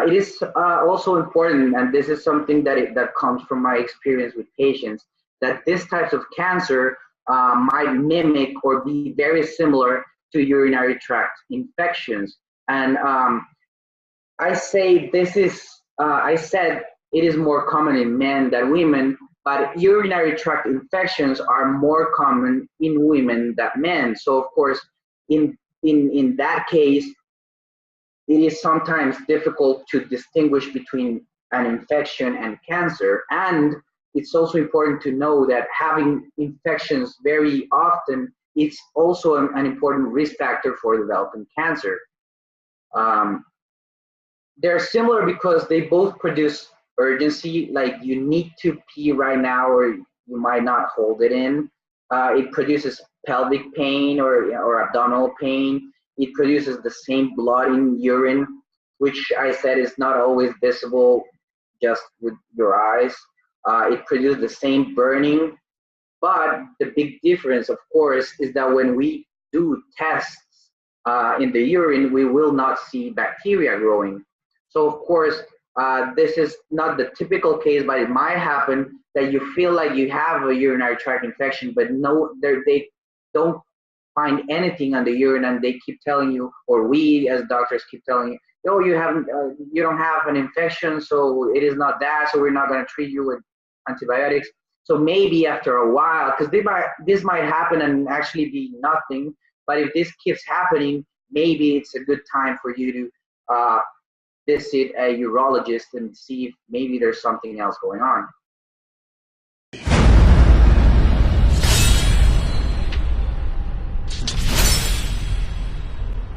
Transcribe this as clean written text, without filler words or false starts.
it is also important, and this is something that comes from my experience with patients, that this types of cancer might mimic or be very similar to urinary tract infections. And I say this is, I said it is more common in men than women, but urinary tract infections are more common in women than men. So of course, in that case, it is sometimes difficult to distinguish between an infection and cancer. And it's also important to know that having infections very often is also an important risk factor for developing cancer. Um, they're similar because they both produce urgency, like you need to pee right now or you might not hold it in. It produces pelvic pain or abdominal pain. It produces the same blood in urine, which I said is not always visible just with your eyes. It produces the same burning, but the big difference, of course, is that when we do tests in the urine, we will not see bacteria growing. So of course, this is not the typical case, but it might happen that you feel like you have a urinary tract infection, but no, they don't find anything on the urine, and they keep telling you, or we as doctors keep telling you, oh, you don't have an infection, so it is not that, so we're not going to treat you with antibiotics. So maybe after a while, because this might happen and actually be nothing, but if this keeps happening, maybe it's a good time for you to visit a urologist and see if maybe there's something else going on.